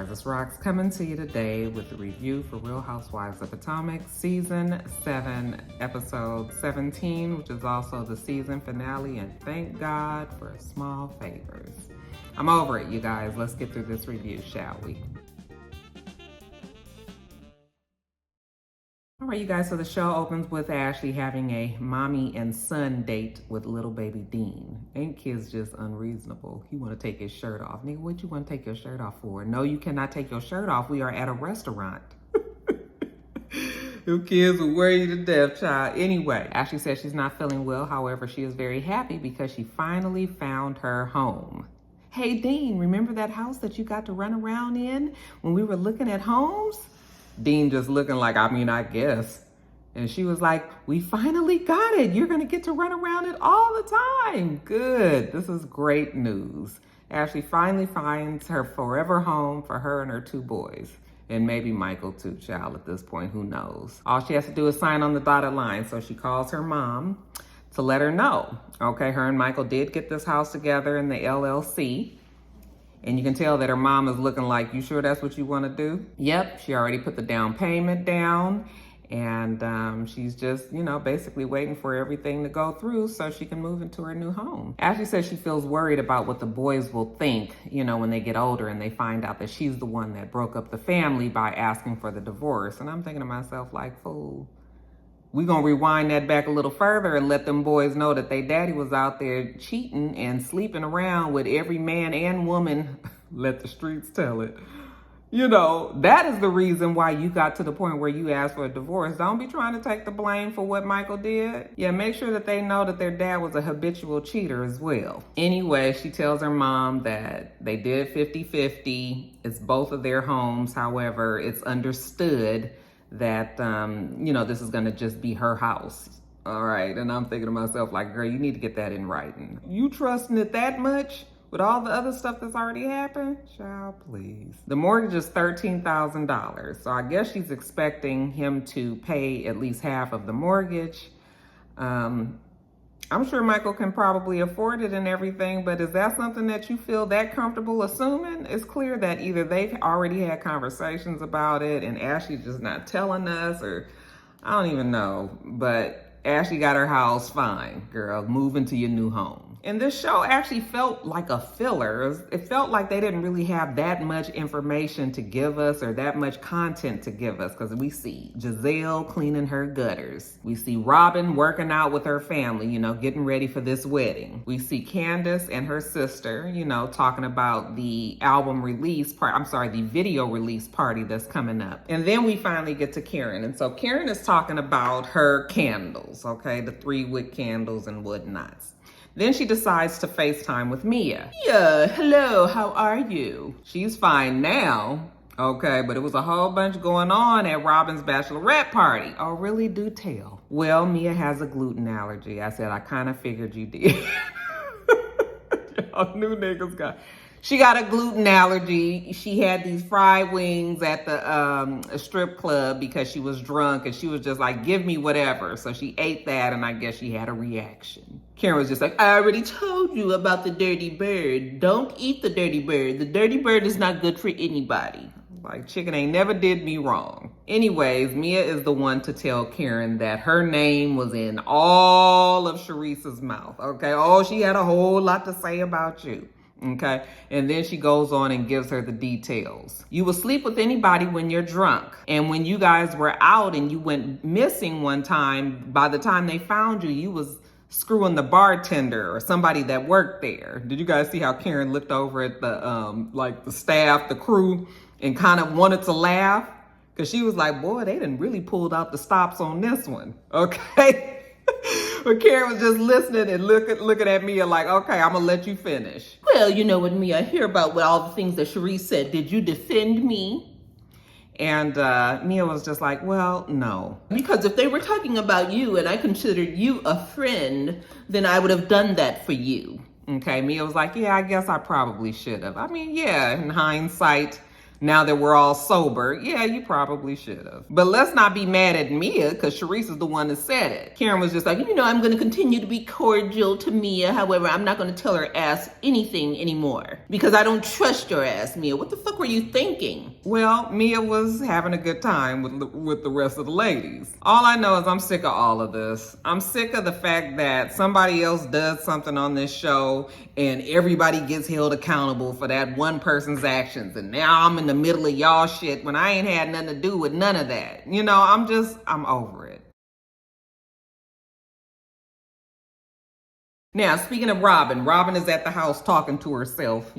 guys, it's Rox coming to you today with a review for Real Housewives of Potomac Season 7, Episode 17, which is also the season finale, and thank God for small favors. I'm over it, you guys. Let's get through this review, shall we? All right, you guys, so the show opens with Ashley having a mommy and son date with little baby Dean. Ain't kids just unreasonable? He want to take his shirt off. Nigga, what you want to take your shirt off for? No, you cannot take your shirt off. We are at a restaurant. Them kids will wear you to death, child. Anyway, Ashley says she's not feeling well. However, she is very happy because she finally found her home. Hey, Dean, remember that house that you got to run around in when we were looking at homes? Dean just looking like, I guess. And she was like, we finally got it. You're going to get to run around it all the time. Good. This is great news. Ashley finally finds her forever home for her and her two boys. And maybe Michael too, child, at this point. Who knows? All she has to do is sign on the dotted line. So she calls her mom to let her know. Okay, her and Michael did get this house together in the LLC. And you can tell that her mom is looking like, you sure that's what you want to do? Yep, she already put the down payment down. And she's just, basically waiting for everything to go through so she can move into her new home. Ashley says she feels worried about what the boys will think, when they get older and they find out that she's the one that broke up the family by asking for the divorce. And I'm thinking to myself, like, fool, we gonna rewind that back a little further and let them boys know that they daddy was out there cheating and sleeping around with every man and woman. Let the streets tell it. That is the reason why you got to the point where you asked for a divorce. Don't be trying to take the blame for what Michael did. Yeah, make sure that they know that their dad was a habitual cheater as well. Anyway, she tells her mom that they did 50-50. It's both of their homes. However, it's understood that, this is going to just be her house. All right. And I'm thinking to myself, like, girl, you need to get that in writing. You trusting it that much with all the other stuff that's already happened? Child, please. The mortgage is $13,000. So I guess she's expecting him to pay at least half of the mortgage. I'm sure Michael can probably afford it and everything, but is that something that you feel that comfortable assuming? It's clear that either they've already had conversations about it and Ashley's just not telling us, or I don't even know. But Ashley got her house, fine, girl, move into your new home. And this show actually felt like a filler. It felt like they didn't really have that much information to give us or that much content to give us, because we see Giselle cleaning her gutters. We see Robin working out with her family, getting ready for this wedding. We see Candace and her sister, talking about the album release the video release party that's coming up. And then we finally get to Karen. And so Karen is talking about her candles, okay? The 3-wick candles and whatnots. Then she decides to FaceTime with Mia. Yeah, hello, how are you? She's fine now, okay, but it was a whole bunch going on at Robin's bachelorette party. Oh, really? Do tell. Well, Mia has a gluten allergy. I said, I kind of figured you did. Y'all new niggas got... She got a gluten allergy. She had these fried wings at the strip club because she was drunk, and she was just like, give me whatever. So she ate that, and I guess she had a reaction. Karen was just like, I already told you about the dirty bird. Don't eat the dirty bird. The dirty bird is not good for anybody. Like, chicken ain't never did me wrong. Anyways, Mia is the one to tell Karen that her name was in all of Sharice's mouth, okay? Oh, she had a whole lot to say about you. Okay, and then she goes on and gives her the details. You will sleep with anybody when you're drunk. And when you guys were out and you went missing one time, by the time they found you, you was screwing the bartender or somebody that worked there. Did you guys see how Karen looked over at the staff, the crew, and kind of wanted to laugh? Because she was like, boy, they done really pulled out the stops on this one. Okay. But Karen was just listening and looking at Mia like, okay, I'm going to let you finish. Well, you know what, Mia, I hear about what all the things that Sharice said. Did you defend me? And Mia was just like, well, no. Because if they were talking about you and I considered you a friend, then I would have done that for you. Okay, Mia was like, yeah, I guess I probably should have. I mean, yeah, in hindsight, Now that we're all sober, yeah, you probably should have. But let's not be mad at Mia, because Sharice is the one that said it. Karen was just like, I'm going to continue to be cordial to Mia. However, I'm not going to tell her ass anything anymore because I don't trust your ass, Mia. What the fuck were you thinking? Well, Mia was having a good time with the rest of the ladies. All I know is I'm sick of all of this. I'm sick of the fact that somebody else does something on this show and everybody gets held accountable for that one person's actions. And now I'm in the middle of y'all shit when I ain't had nothing to do with none of that. I'm over it. Now, speaking of Robin is at the house talking to herself,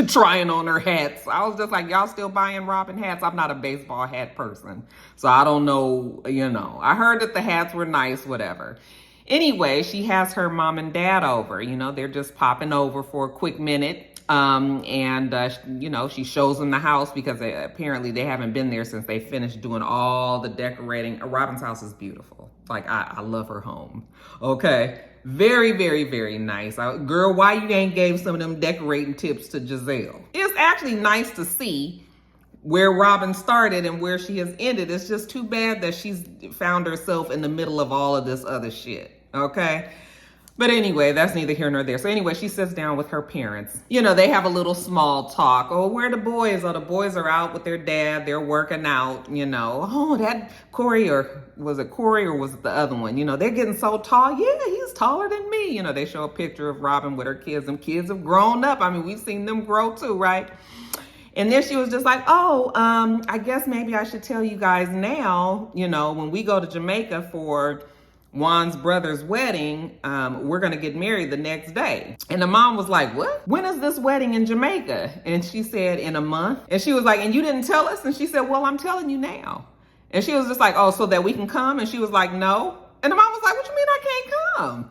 trying on her hats. I was just like, y'all still buying Robin hats? I'm not a baseball hat person, so I don't know, I heard that the hats were nice, whatever. Anyway, she has her mom and dad over. They're just popping over for a quick minute. She shows them the house because apparently they haven't been there since they finished doing all the decorating. Robin's house is beautiful. Like, I love her home. Okay. Very, very, very nice. Girl, why you ain't gave some of them decorating tips to Giselle? It's actually nice to see where Robin started and where she has ended. It's just too bad that she's found herself in the middle of all of this other shit. Okay. But anyway, that's neither here nor there. So anyway, she sits down with her parents. They have a little small talk. Oh, where are the boys? Oh, the boys are out with their dad. They're working out, Oh, that Corey, or was it the other one? They're getting so tall. Yeah, he's taller than me. They show a picture of Robin with her kids. Them kids have grown up. I mean, we've seen them grow too, right? And then she was just like, I guess maybe I should tell you guys now, when we go to Jamaica for Juan's brother's wedding, we're going to get married the next day. And the mom was like, what? When is this wedding in Jamaica? And she said, in a month. And she was like, and you didn't tell us? And she said, well, I'm telling you now. And she was just like, oh, so that we can come? And she was like, no. And the mom was like, what you mean I can't come?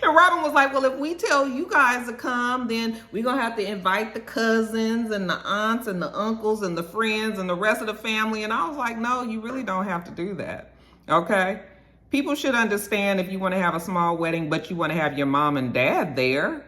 And Robin was like, well, if we tell you guys to come, then we're going to have to invite the cousins and the aunts and the uncles and the friends and the rest of the family. And I was like, no, you really don't have to do that. Okay? People should understand if you want to have a small wedding, but you want to have your mom and dad there.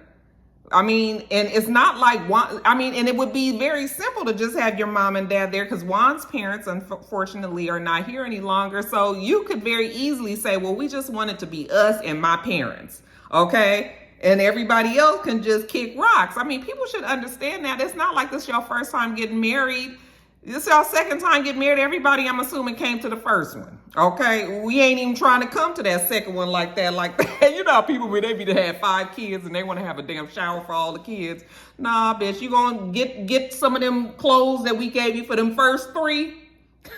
I mean, and it's not like and it would be very simple to just have your mom and dad there because Juan's parents, unfortunately, are not here any longer. So you could very easily say, well, we just want it to be us and my parents. Okay. And everybody else can just kick rocks. I mean, people should understand that. It's not like this is your first time getting married. This is your second time getting married. Everybody, I'm assuming, came to the first one. Okay? We ain't even trying to come to that second one like that. How people, when they have 5 kids and they want to have a damn shower for all the kids. Nah, bitch, you gonna get some of them clothes that we gave you for them first 3.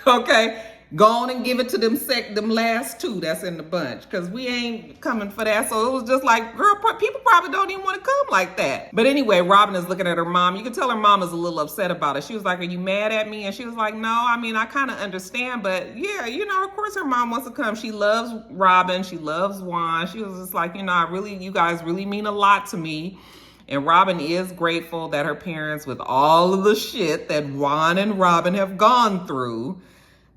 Okay? Go on and give it to them last 2 that's in the bunch. Because we ain't coming for that. So it was just like, girl, people probably don't even want to come like that. But anyway, Robin is looking at her mom. You can tell her mom is a little upset about it. She was like, are you mad at me? And she was like, no, I kind of understand. But yeah, of course her mom wants to come. She loves Robin. She loves Juan. She was just like, you guys really mean a lot to me. And Robin is grateful that her parents, with all of the shit that Juan and Robin have gone through,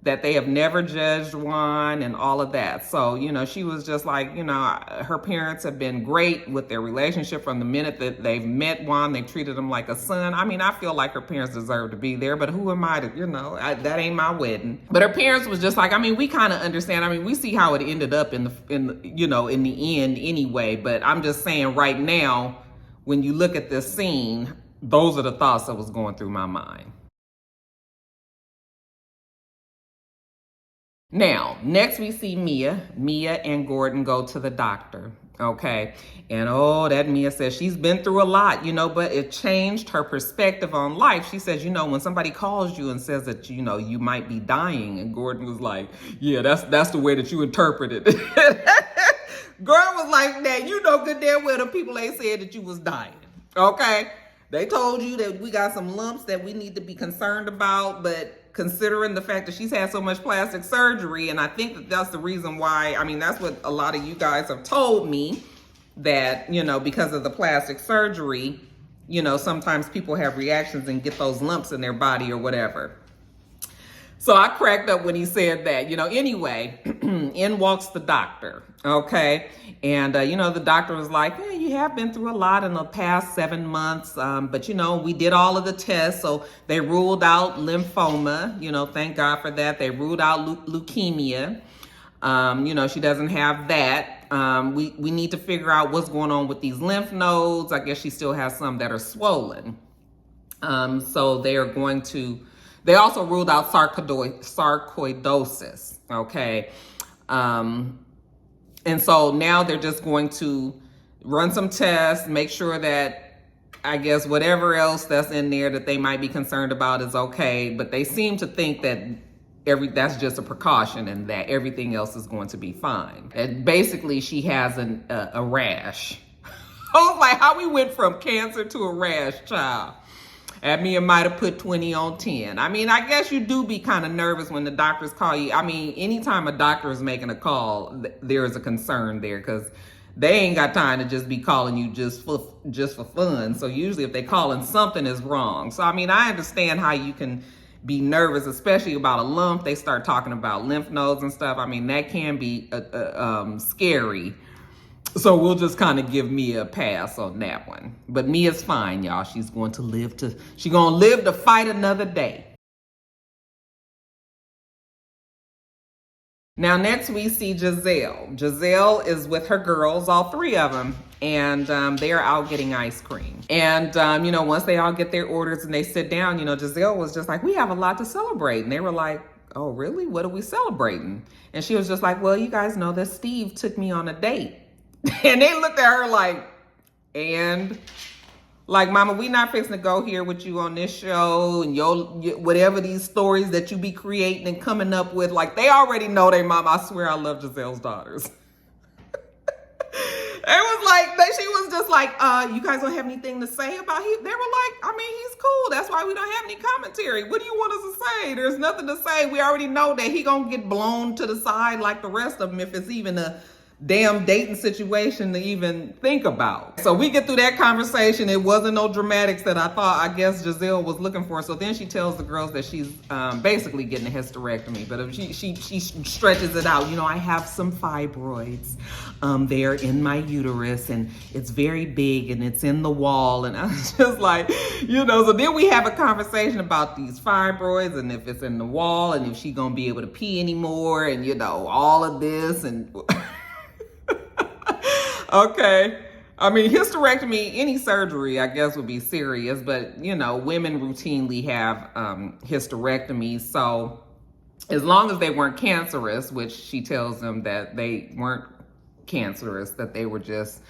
that they have never judged Juan and all of that. So, she was just like, her parents have been great with their relationship from the minute that they've met Juan. They treated him like a son. I mean, I feel like her parents deserve to be there, but who am I to, that ain't my wedding. But her parents was just like, we kind of understand. We see how it ended up in the end anyway. But I'm just saying right now, when you look at this scene, those are the thoughts that was going through my mind. Now, next we see Mia. Mia and Gordon go to the doctor, okay? And that Mia says she's been through a lot, but it changed her perspective on life. She says, when somebody calls you and says that, you might be dying, and Gordon was like, yeah, that's the way that you interpret it. Gordon was like, that good damn well the people ain't said that you was dying, okay? They told you that we got some lumps that we need to be concerned about, but considering the fact that she's had so much plastic surgery, and I think that's the reason why, that's what a lot of you guys have told me, that, because of the plastic surgery, sometimes people have reactions and get those lumps in their body or whatever. So I cracked up when he said that, anyway, in walks the doctor, okay? And, the doctor was like, yeah, you have been through a lot in the past 7 months, but, we did all of the tests, so they ruled out lymphoma, thank God for that. They ruled out leukemia. She doesn't have that. We need to figure out what's going on with these lymph nodes. I guess she still has some that are swollen. So they also ruled out sarcoidosis, okay? And so now they're just going to run some tests, make sure that, I guess, whatever else that's in there that they might be concerned about is okay. But they seem to think that that's just a precaution and that everything else is going to be fine. And basically, she has a rash. I was like, how we went from cancer to a rash, child. And Mia might have put 20 on 10. I mean, I guess you do be kind of nervous when the doctors call you. I mean, anytime a doctor is making a call, there is a concern there because they ain't got time to just be calling you just for fun. So usually if they calling, something is wrong. So, I mean, I understand how you can be nervous, especially about a lump. They start talking about lymph nodes and stuff. I mean, that can be scary. So we'll just kind of give Mia a pass on that one. But Mia's fine, y'all. She's going to live to fight another day. Now, next we see Giselle. Giselle is with her girls, all 3 of them, and they are out getting ice cream. And, once they all get their orders and they sit down, Giselle was just like, we have a lot to celebrate. And they were like, oh, really? What are we celebrating? And she was just like, well, you guys know that Steve took me on a date. And they looked at her like, and like, mama, we not fixing to go here with you on this show and your whatever these stories that you be creating and coming up with. Like, they already know they mama. I swear I love Giselle's daughters. It was like, she was just like, you guys don't have anything to say about him? They were like, I mean, he's cool. That's why we don't have any commentary. What do you want us to say? There's nothing to say. We already know that he gonna get blown to the side like the rest of them if it's even a damn dating situation to even think about. So we get through that conversation. It wasn't no dramatics that I guess Giselle was looking for. So then she tells the girls that she's basically getting a hysterectomy, but she stretches it out. I have some fibroids. They're in my uterus and it's very big and it's in the wall. And I was just like, so then we have a conversation about these fibroids and if it's in the wall and if she's gonna be able to pee anymore and all of this and okay. I mean, hysterectomy, any surgery, I guess, would be serious. But, women routinely have hysterectomies. So as long as they weren't cancerous, which she tells them that they weren't cancerous, that they were just,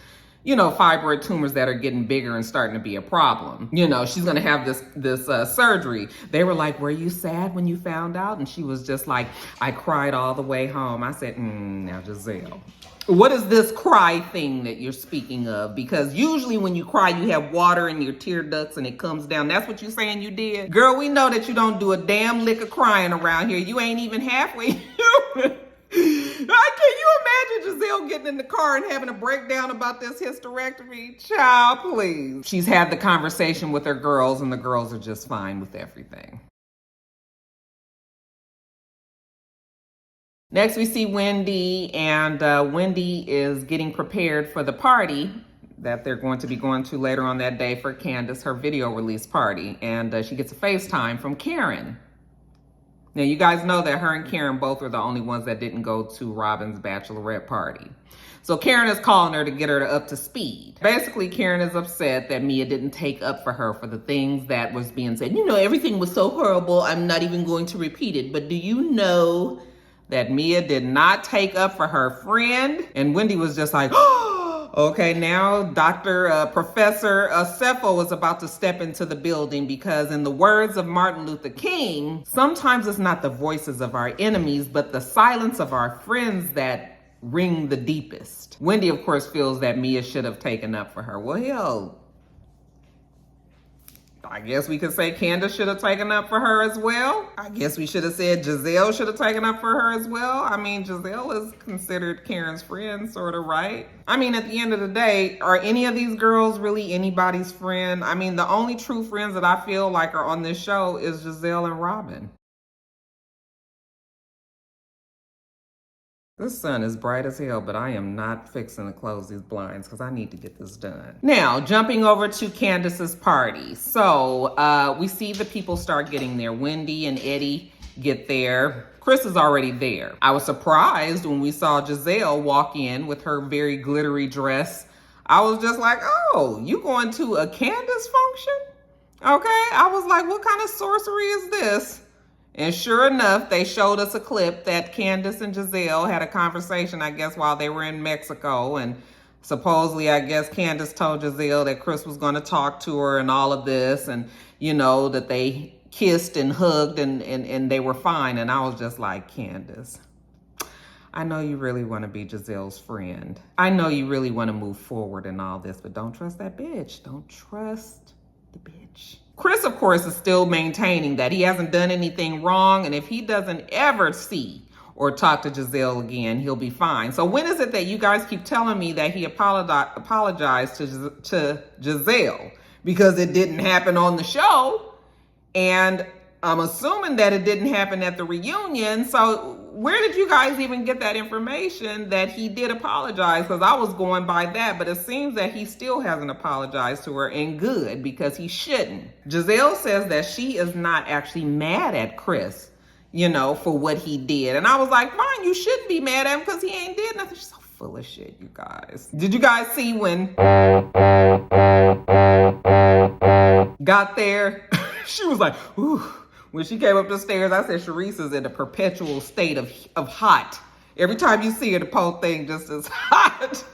fibroid tumors that are getting bigger and starting to be a problem. She's going to have this surgery. They were like, were you sad when you found out? And she was just like, I cried all the way home. I said, now, Giselle, what is this cry thing that you're speaking of? Because usually when you cry, you have water in your tear ducts and it comes down. That's what you're saying you did? Girl, we know that you don't do a damn lick of crying around here. You ain't even halfway human. Can you imagine Giselle getting in the car and having a breakdown about this hysterectomy? Child, please. She's had the conversation with her girls and the girls are just fine with everything. Next, we see Wendy, and Wendy is getting prepared for the party that they're going to be going to later on that day for Candace, her video release party. And she gets a FaceTime from Karen. Now, you guys know that her and Karen both are the only ones that didn't go to Robin's bachelorette party. So Karen is calling her to get her up to speed. Basically, Karen is upset that Mia didn't take up for her for the things that was being said. Everything was so horrible, I'm not even going to repeat it. But do you know that Mia did not take up for her friend? And Wendy was just like, oh, okay, now Professor Cepho is about to step into the building because in the words of Martin Luther King, sometimes it's not the voices of our enemies, but the silence of our friends that ring the deepest. Wendy, of course, feels that Mia should have taken up for her. Well, hell, I guess we could say Candace should have taken up for her as well. I guess we should have said Giselle should have taken up for her as well. I mean, Giselle is considered Karen's friend, sort of, right? I mean, at the end of the day, are any of these girls really anybody's friend? I mean, the only true friends that I feel like are on this show is Giselle and Robin. This sun is bright as hell, but I am not fixing to close these blinds because I need to get this done. Now, jumping over to Candace's party. So we see the people start getting there. Wendy and Eddie get there. Chris is already there. I was surprised when we saw Giselle walk in with her very glittery dress. I was just like, oh, you going to a Candace function? Okay, I was like, what kind of sorcery is this? And sure enough, they showed us a clip that Candace and Giselle had a conversation, I guess, while they were in Mexico. And supposedly, I guess Candace told Giselle that Chris was going to talk to her and all of this. And, you know, that they kissed and hugged and they were fine. And I was just like, Candace, I know you really want to be Giselle's friend. I know you really want to move forward and all this, but don't trust that bitch. Don't trust the bitch. Chris, of course, is still maintaining that he hasn't done anything wrong, and if he doesn't ever see or talk to Giselle again, he'll be fine. So when is it that you guys keep telling me that he apologized to Giselle? Because it didn't happen on the show, and I'm assuming that it didn't happen at the reunion. So where did you guys even get that information that he did apologize? Because I was going by that, but it seems that he still hasn't apologized to her, and good, because he shouldn't. Giselle says that she is not actually mad at Chris, you know, for what he did. And I was like, fine, you shouldn't be mad at him because he ain't did nothing. She's so full of shit, you guys. Did you guys see when got there? She was like, ooh. When she came up the stairs, I said, Sharice is in a perpetual state of hot. Every time you see her, the whole thing just is hot.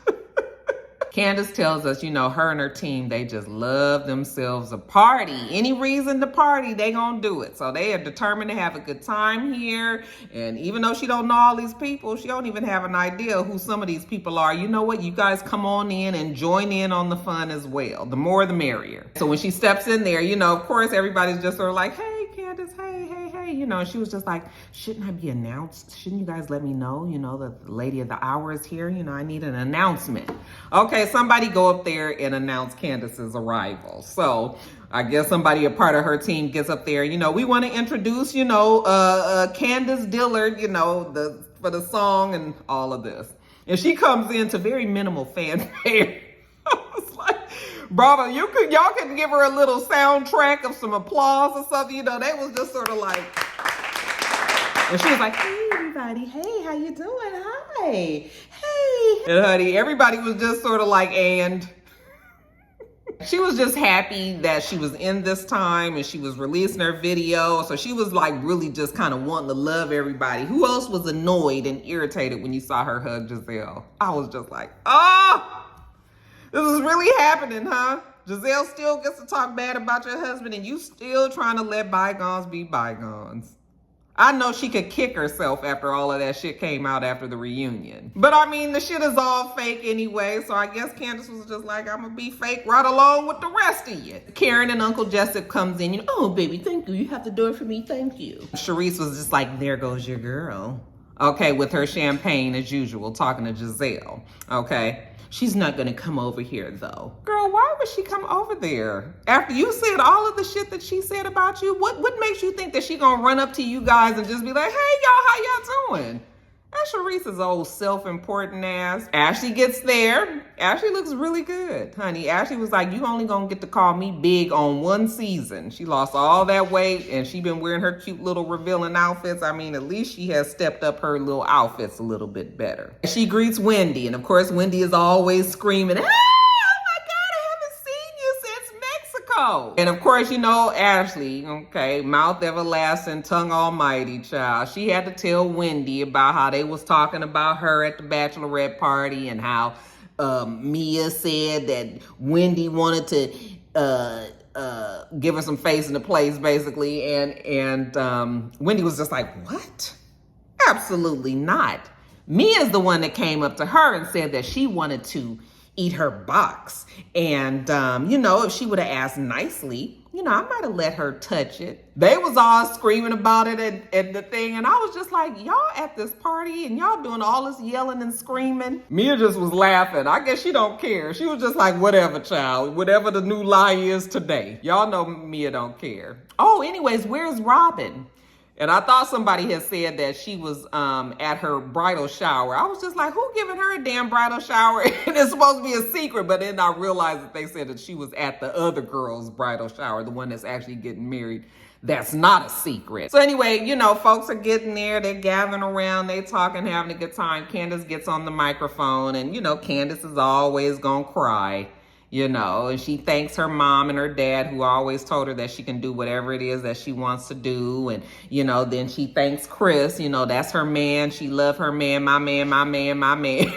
Candace tells us, you know, her and her team, they just love themselves a party. Any reason to party, they gonna do it. So they are determined to have a good time here. And even though she don't know all these people, she don't even have an idea who some of these people are. You know what? You guys come on in and join in on the fun as well. The more, the merrier. So when she steps in there, you know, of course, everybody's just sort of like, hey, Candace, hey, you know, and she was just like, shouldn't I be announced? Shouldn't you guys let me know, you know, that the lady of the hour is here? You know, I need an announcement. Okay, somebody go up there and announce Candace's arrival. So I guess somebody, a part of her team, gets up there. You know, we want to introduce, you know, Candace Dillard, you know, for the song and all of this. And she comes into very minimal fanfare. I was like, bravo, y'all could give her a little soundtrack of some applause or something. You know, they was just sort of like, and she was like, hey, everybody. Hey, how you doing? Hi. Hey. And honey, everybody was just sort of like, and she was just happy that she was in this time and she was releasing her video. So she was like really just kind of wanting to love everybody. Who else was annoyed and irritated when you saw her hug Giselle? I was just like, oh, this is really happening, huh? Giselle still gets to talk bad about your husband and you still trying to let bygones be bygones. I know she could kick herself after all of that shit came out after the reunion. But I mean, the shit is all fake anyway, so I guess Candace was just like, I'm gonna be fake right along with the rest of you. Karen and Uncle Jessup comes in, you know, oh baby, thank you. You have to do it for me, thank you. Sharice was just like, there goes your girl. Okay, with her champagne as usual, talking to Giselle, okay? She's not gonna come over here though. Girl, why would she come over there? After you said all of the shit that she said about you, what makes you think that she gonna run up to you guys and just be like, hey y'all, how y'all doing? That's Sharice's old self-important ass. Ashley gets there. Ashley looks really good, honey. Ashley was like, you only gonna get to call me big on one season. She lost all that weight and she been wearing her cute little revealing outfits. I mean, at least she has stepped up her little outfits a little bit better. She greets Wendy, and of course, Wendy is always screaming, and of course, you know, Ashley, okay, mouth everlasting, tongue almighty, child. She had to tell Wendy about how they was talking about her at the bachelorette party and how Mia said that Wendy wanted to give her some face in the place, basically. And Wendy was just like, what? Absolutely not. Mia's the one that came up to her and said that she wanted to eat her box. And, you know, if she would have asked nicely, you know, I might have let her touch it. They was all screaming about it at the thing. And I was just like, y'all at this party and y'all doing all this yelling and screaming. Mia just was laughing. I guess she don't care. She was just like, whatever, child. Whatever the new lie is today. Y'all know Mia don't care. Oh, anyways, where's Robin? And I thought somebody had said that she was at her bridal shower. I was just like, who giving her a damn bridal shower? And it's supposed to be a secret. But then I realized that they said that she was at the other girl's bridal shower, the one that's actually getting married. That's not a secret. So anyway, you know, folks are getting there. They're gathering around. They're talking, having a good time. Candace gets on the microphone. And, you know, Candace is always going to cry. You know, and she thanks her mom and her dad, who always told her that she can do whatever it is that she wants to do. And, you know, then she thanks Chris, you know, that's her man. She loved her man, my man, my man, my man.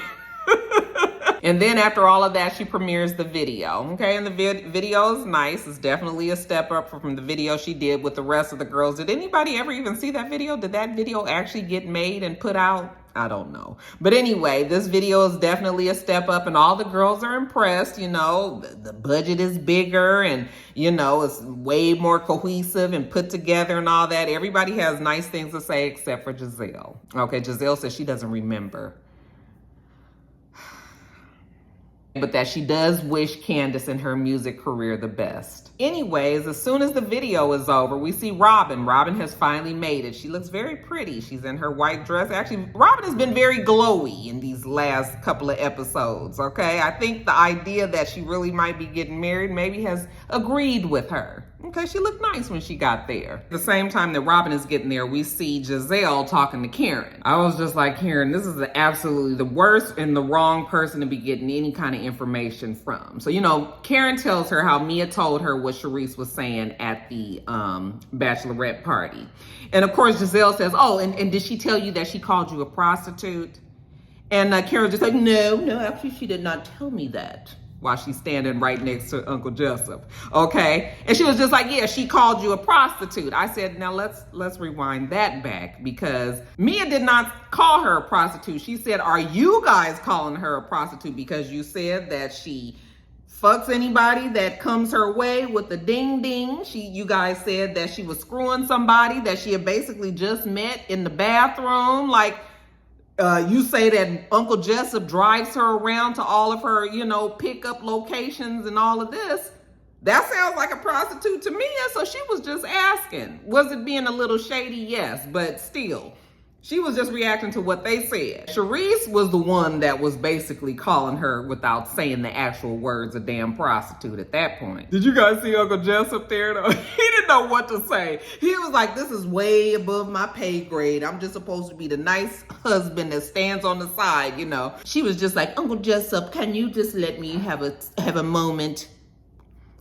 And then after all of that, she premieres the video. Okay, and the video is nice. It's definitely a step up from the video she did with the rest of the girls. Did anybody ever even see that video? Did that video actually get made and put out? I don't know. But anyway, this video is definitely a step up and all the girls are impressed. You know, the budget is bigger and, you know, it's way more cohesive and put together and all that. Everybody has nice things to say except for Giselle. Okay, Giselle says she doesn't remember. But that she does wish Candace and her music career the best. Anyways, as soon as the video is over, we see Robin. Robin has finally made it. She looks very pretty. She's in her white dress. Actually, Robin has been very glowy in these last couple of episodes, okay? I think the idea that she really might be getting married maybe has agreed with her. Okay, she looked nice when she got there. At the same time that Robin is getting there, we see Giselle talking to Karen. I was just like, Karen, this is absolutely the worst and the wrong person to be getting any kind of information from. So, you know, Karen tells her how Mia told her what Charisse was saying at the bachelorette party. And of course, Giselle says, oh, and did she tell you that she called you a prostitute? And Karen just like, no, actually she did not tell me that. While she's standing right next to Uncle Jessup, okay? And she was just like, yeah, she called you a prostitute. I said, now let's rewind that back because Mia did not call her a prostitute. She said, are you guys calling her a prostitute because you said that she fucks anybody that comes her way with the ding ding? You guys said that she was screwing somebody that she had basically just met in the bathroom, like, you say that Uncle Jessup drives her around to all of her, you know, pickup locations and all of this. That sounds like a prostitute to me. So she was just asking. Was it being a little shady? Yes, but still. She was just reacting to what they said. Charisse was the one that was basically calling her without saying the actual words a damn prostitute at that point. Did you guys see Uncle Jessup there though? He didn't know what to say. He was like, this is way above my pay grade. I'm just supposed to be the nice husband that stands on the side, you know. She was just like, Uncle Jessup, can you just let me have a moment?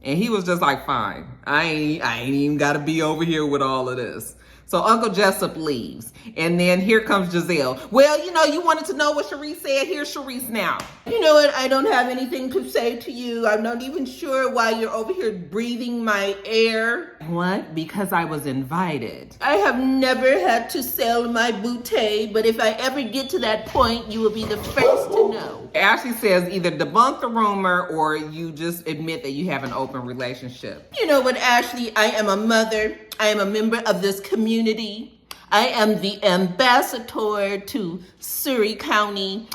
And he was just like, fine. I ain't even gotta be over here with all of this. So Uncle Jessup leaves. And then here comes Giselle. Well, you know, you wanted to know what Charisse said. Here's Charisse now. You know what? I don't have anything to say to you. I'm not even sure why you're over here breathing my air. What? Because I was invited. I have never had to sell my bouquet, but if I ever get to that point, you will be the first to know. Ashley says either debunk the rumor or you just admit that you have an open relationship. You know what, Ashley? I am a mother. I am a member of this community. I am the ambassador to Surrey County.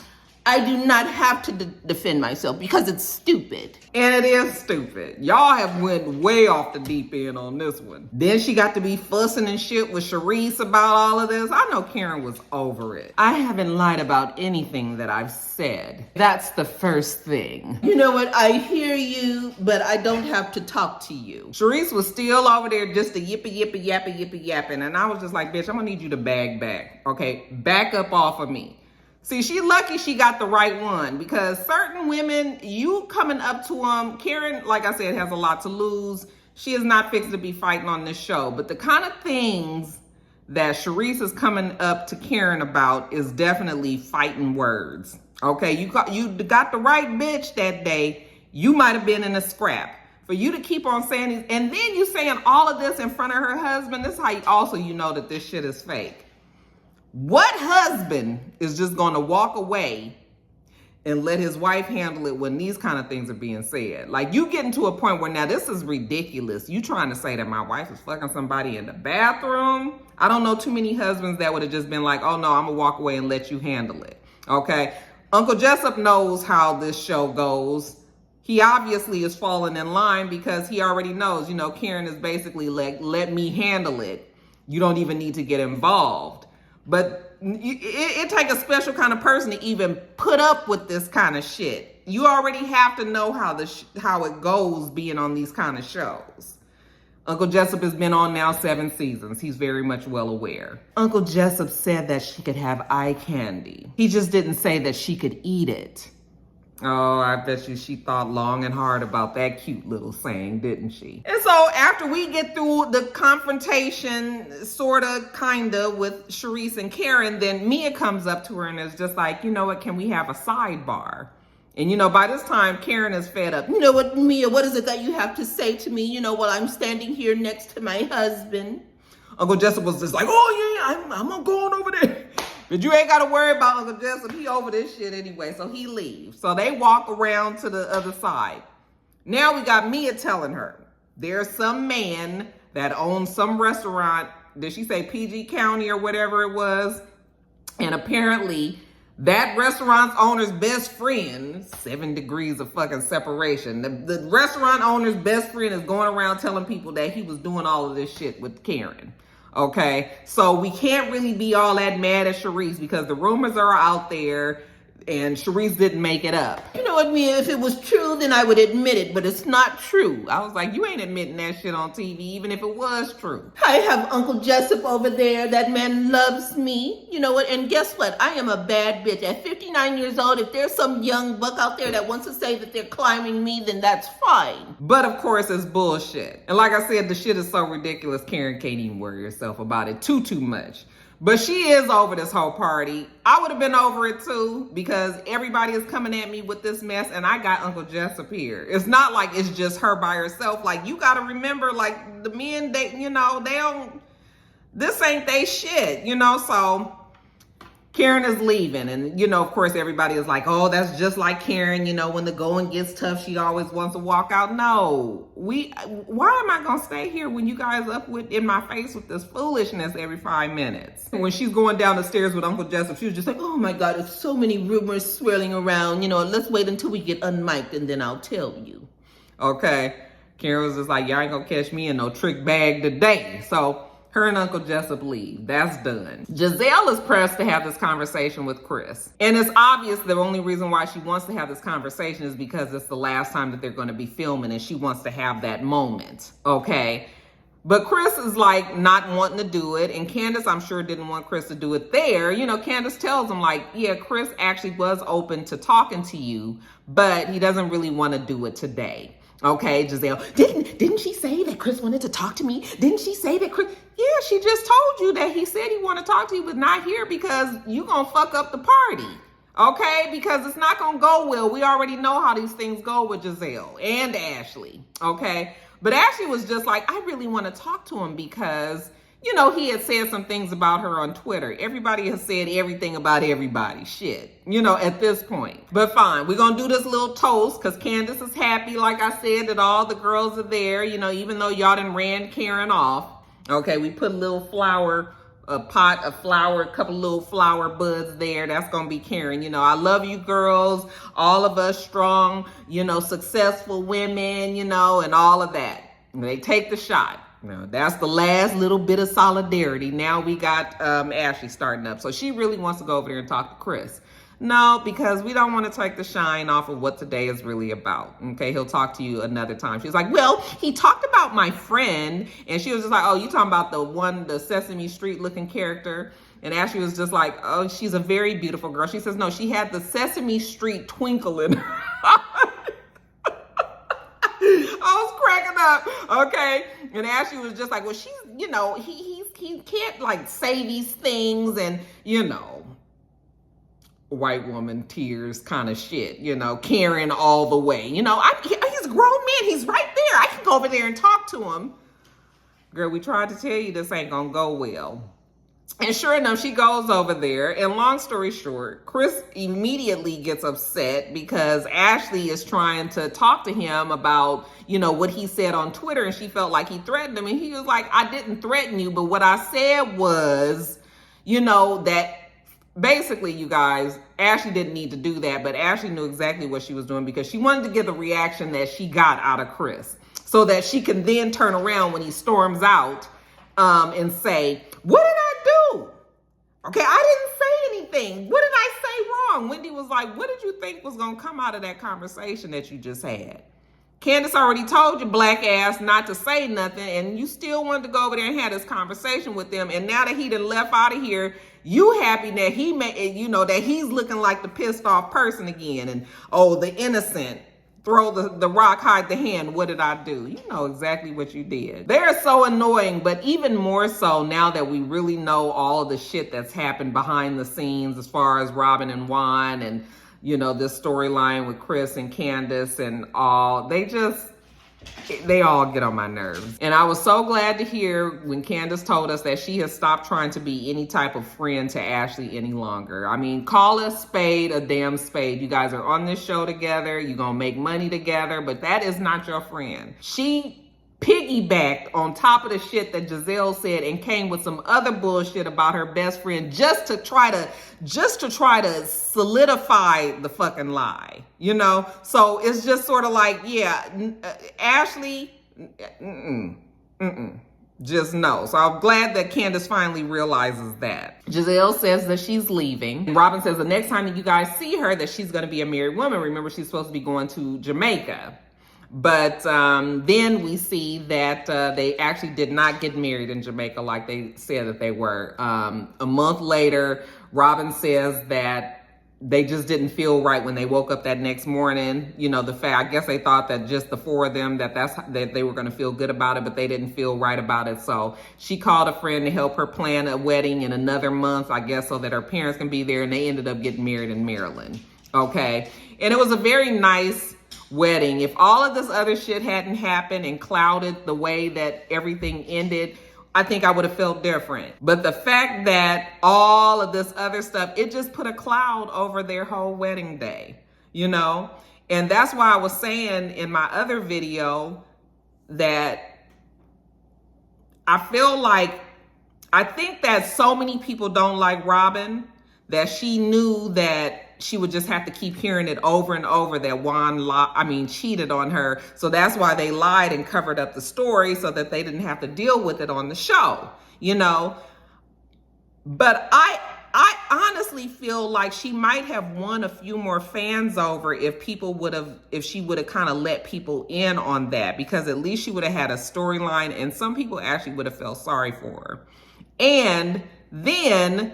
I do not have to defend myself because it's stupid. And it is stupid. Y'all have went way off the deep end on this one. Then she got to be fussing and shit with Charisse about all of this. I know Karen was over it. I haven't lied about anything that I've said. That's the first thing. You know what? I hear you, but I don't have to talk to you. Charisse was still over there just a yapping. And I was just like, bitch, I'm gonna need you to bag back. Okay, back up off of me. See, she lucky she got the right one because certain women, you coming up to them, Karen, like I said, has a lot to lose. She is not fixing to be fighting on this show. But the kind of things that Charisse is coming up to Karen about is definitely fighting words. Okay, you got the right bitch that day. You might have been in a scrap. For you to keep on saying these, and then you saying all of this in front of her husband, this is how you know that this shit is fake. What husband is just going to walk away and let his wife handle it when these kind of things are being said? Like, you getting to a point where now this is ridiculous. You trying to say that my wife is fucking somebody in the bathroom? I don't know too many husbands that would have just been like, oh no, I'm gonna walk away and let you handle it. Okay. Uncle Jessup knows how this show goes. He obviously is falling in line because he already knows, you know, Karen is basically like, let me handle it. You don't even need to get involved. But it takes a special kind of person to even put up with this kind of shit. You already have to know how it goes being on these kind of shows. Uncle Jessup has been on now 7 seasons. He's very much well aware. Uncle Jessup said that she could have eye candy. He just didn't say that she could eat it. Oh, I bet you she thought long and hard about that cute little saying, didn't she? And so after we get through the confrontation, sorta, kinda, with Charisse and Karen, then Mia comes up to her and is just like, you know what, can we have a sidebar? And, you know, by this time, Karen is fed up. You know what, Mia, what is it that you have to say to me, you know, while I'm standing here next to my husband? Uncle Jessup was just like, oh, yeah, I'm going over there. But you ain't got to worry about Uncle Jessup. He over this shit anyway, so he leaves. So they walk around to the other side. Now we got Mia telling her, there's some man that owns some restaurant. Did she say PG County or whatever it was? And apparently that restaurant's owner's best friend, 7 degrees of fucking separation. The restaurant owner's best friend is going around telling people that he was doing all of this shit with Karen. Okay, so we can't really be all that mad at Charisse because the rumors are out there and Charisse didn't make it up. You know what, Mia, if it was true, then I would admit it, but it's not true. I was like, you ain't admitting that shit on TV, even if it was true. I have Uncle Jessup over there. That man loves me. You know what, and guess what? I am a bad bitch. At 59 years old, if there's some young buck out there that wants to say that they're climbing me, then that's fine. But of course, it's bullshit. And like I said, the shit is so ridiculous, Karen can't even worry herself about it too much. But she is over this whole party. I would have been over it too because everybody is coming at me with this mess and I got Uncle Jessup here. It's not like it's just her by herself. Like, you got to remember, like, the men, they, you know, they don't, this ain't they shit, you know? So Karen is leaving and, you know, of course, everybody is like, oh, that's just like Karen. You know, when the going gets tough, she always wants to walk out. No, why am I going to stay here when you guys up in my face with this foolishness every 5 minutes? When she's going down the stairs with Uncle Jessup, she was just like, oh my God, there's so many rumors swirling around. You know, let's wait until we get unmiked and then I'll tell you. Okay. Karen was just like, y'all ain't going to catch me in no trick bag today. So her and Uncle Jessup leave. That's done. Giselle is pressed to have this conversation with Chris. And it's obvious the only reason why she wants to have this conversation is because it's the last time that they're going to be filming and she wants to have that moment. Okay. But Chris is like not wanting to do it. And Candace, I'm sure, didn't want Chris to do it there. You know, Candace tells him like, yeah, Chris actually was open to talking to you, but he doesn't really want to do it today. Okay, Giselle, didn't she say that Chris wanted to talk to me? Didn't she say that Chris? Yeah, she just told you that he said he wanted to talk to you, but not here because you gonna fuck up the party. Okay, because it's not gonna go well. We already know how these things go with Giselle and Ashley. Okay, but Ashley was just like, I really want to talk to him because, you know, he had said some things about her on Twitter. Everybody has said everything about everybody. Shit, you know, at this point. But fine, we're going to do this little toast because Candace is happy, like I said, that all the girls are there, you know, even though y'all done ran Karen off. Okay, we put a little flower, a pot of flower, a couple little flower buds there. That's going to be Karen. You know, I love you girls, all of us strong, you know, successful women, you know, and all of that. And they take the shot. No, that's the last little bit of solidarity. Now we got Ashley starting up. So she really wants to go over there and talk to Chris. No, because we don't want to take the shine off of what today is really about. Okay, he'll talk to you another time. She's like, well, he talked about my friend. And she was just like, oh, you talking about the Sesame Street looking character? And Ashley was just like, oh, she's a very beautiful girl. She says, no, she had the Sesame Street twinkle in her. I was cracking up, okay? And Ashley was just like, well, she's, you know, he can't, like, say these things and, you know, white woman tears kind of shit, you know, Karen all the way. You know, he's a grown man. He's right there. I can go over there and talk to him. Girl, we tried to tell you this ain't gonna go well. And sure enough, she goes over there. And long story short, Chris immediately gets upset because Ashley is trying to talk to him about, you know, what he said on Twitter. And she felt like he threatened him. And he was like, I didn't threaten you. But what I said was, you know, that basically, you guys, Ashley didn't need to do that. But Ashley knew exactly what she was doing because she wanted to get the reaction that she got out of Chris so that she can then turn around when he storms out and say, what did I do? Okay, I didn't say anything. What did I say wrong? Wendy was like, what did you think was going to come out of that conversation that you just had? Candace already told you, black ass, not to say nothing, and you still wanted to go over there and have this conversation with them. And now that he done left out of here, you happy that he made, you know, that he's looking like the pissed off person again. And, oh, the innocent. Throw the rock, hide the hand. What did I do? You know exactly what you did. They're so annoying, but even more so now that we really know all the shit that's happened behind the scenes as far as Robin and Juan and, you know, this storyline with Chris and Candace and all. They all get on my nerves. And I was so glad to hear when Candace told us that she has stopped trying to be any type of friend to Ashley any longer. I mean, call a spade a damn spade. You guys are on this show together. You're going to make money together, but that is not your friend. She piggybacked on top of the shit that Giselle said and came with some other bullshit about her best friend just to try to solidify the fucking lie, you know? So it's just sort of like, yeah, Ashley, just no. So I'm glad that Candace finally realizes that. Giselle says that she's leaving. Robin says the next time that you guys see her that she's going to be a married woman. Remember, she's supposed to be going to Jamaica. But then we see that they actually did not get married in Jamaica like they said that they were. A month later, Robin says that they just didn't feel right when they woke up that next morning. You know, I guess they thought that just the four of them, that they were going to feel good about it, but they didn't feel right about it. So she called a friend to help her plan a wedding in another month, I guess, so that her parents can be there. And they ended up getting married in Maryland. Okay. And it was a very nice wedding. If all of this other shit hadn't happened and clouded the way that everything ended, I think I would have felt different. But the fact that all of this other stuff, it just put a cloud over their whole wedding day, you know? And that's why I was saying in my other video that I think that so many people don't like Robin that she knew that she would just have to keep hearing it over and over that Juan cheated on her. So that's why they lied and covered up the story so that they didn't have to deal with it on the show, you know? But I honestly feel like she might have won a few more fans over if she would have kind of let people in on that, because at least she would have had a storyline and some people actually would have felt sorry for her. And then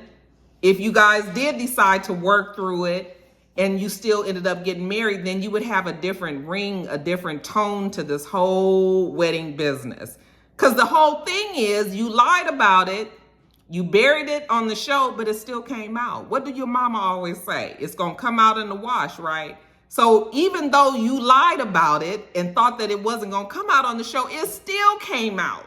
if you guys did decide to work through it and you still ended up getting married, then you would have a different ring, a different tone to this whole wedding business. Because the whole thing is you lied about it, you buried it on the show, but it still came out. What did your mama always say? It's going to come out in the wash, right? So even though you lied about it and thought that it wasn't going to come out on the show, it still came out.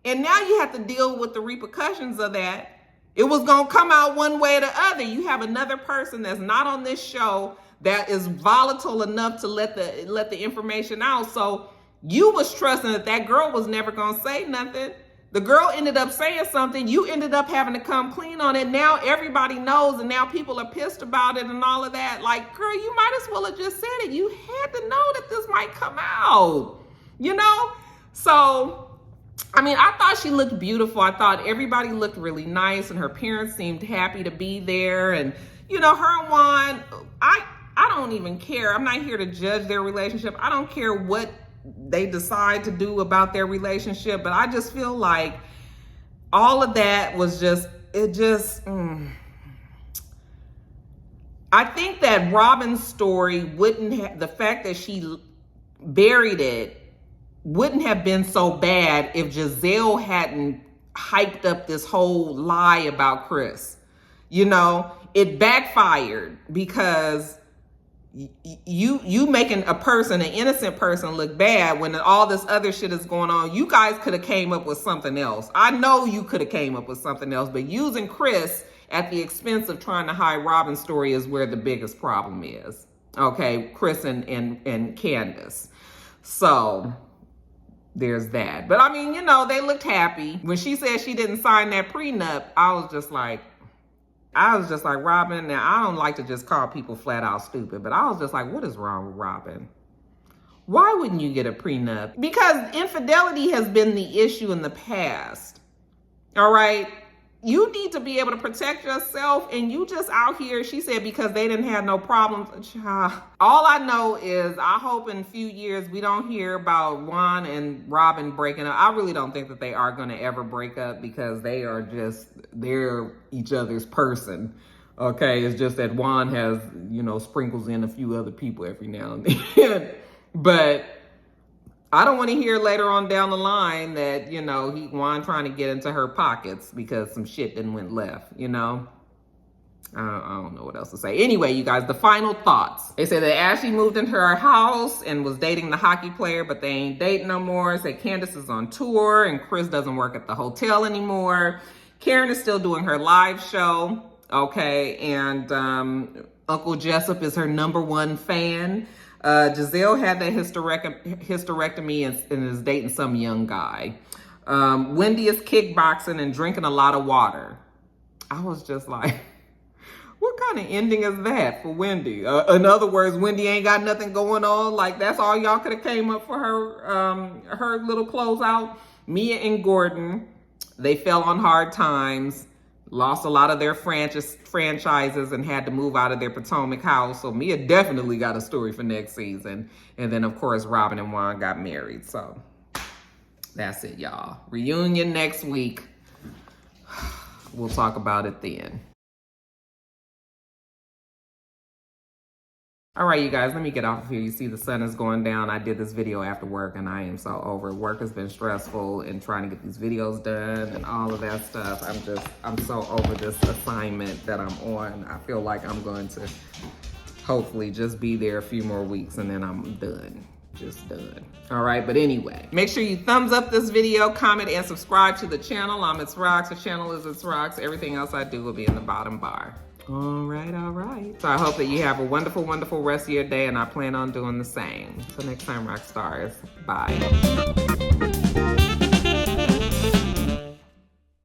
And now you have to deal with the repercussions of that. It was going to come out one way or the other. You have another person that's not on this show that is volatile enough to let the information out. So you was trusting that girl was never going to say nothing. The girl ended up saying something. You ended up having to come clean on it. Now everybody knows, and now people are pissed about it and all of that. Like, girl, you might as well have just said it. You had to know that this might come out, you know? So I mean, I thought she looked beautiful. I thought everybody looked really nice and her parents seemed happy to be there. And, you know, her and Juan, I don't even care. I'm not here to judge their relationship. I don't care what they decide to do about their relationship. But I just feel like all of that was I think that Robin's story the fact that she buried it wouldn't have been so bad if Giselle hadn't hyped up this whole lie about Chris. You know, it backfired because you making an innocent person look bad when all this other shit is going on. You guys could have came up with something else. I know you could have came up with something else, but using Chris at the expense of trying to hide Robin's story is where the biggest problem is. Okay, Chris and Candace. So there's that. But I mean, you know, they looked happy. When she said she didn't sign that prenup, I was just like, Robin, now I don't like to just call people flat out stupid, but I was just like, what is wrong with Robin? Why wouldn't you get a prenup? Because infidelity has been the issue in the past. All right. You need to be able to protect yourself, and you just out here, she said, because they didn't have no problems. All I know is I hope in a few years we don't hear about Juan and Robin breaking up. I really don't think that they are going to ever break up because they're each other's person. Okay, it's just that Juan has, sprinkles in a few other people every now and then. But I don't want to hear later on down the line that, Juan trying to get into her pockets because some shit didn't went left, I don't know what else to say. Anyway, you guys, the final thoughts. They said that Ashley moved into her house and was dating the hockey player, but they ain't dating no more. Said Candace is on tour and Chris doesn't work at the hotel anymore. Karen is still doing her live show, okay? And Uncle Jessup is her #1 fan. Giselle had that hysterectomy and is dating some young guy. Wendy is kickboxing and drinking a lot of water. I was just like, what kind of ending is that for Wendy? In other words, Wendy ain't got nothing going on. Like, that's all y'all could have came up for her little closeout. Mia and Gordon, they fell on hard times. Lost a lot of their franchises and had to move out of their Potomac house. So Mia definitely got a story for next season. And then, of course, Robin and Juan got married. So that's it, y'all. Reunion next week. We'll talk about it then. All right, you guys, let me get off of here. You see the sun is going down. I did this video after work and I am so over it. Work has been stressful and trying to get these videos done and all of that stuff. I'm so over this assignment that I'm on. I feel like I'm going to hopefully just be there a few more weeks and then I'm done. Just done. All right, but anyway, make sure you thumbs up this video, comment, and subscribe to the channel. I'm itsrox. The channel is itsrox. Everything else I do will be in the bottom bar. All right. So I hope that you have a wonderful, wonderful rest of your day, and I plan on doing the same. Till next time, Roxstars. Bye.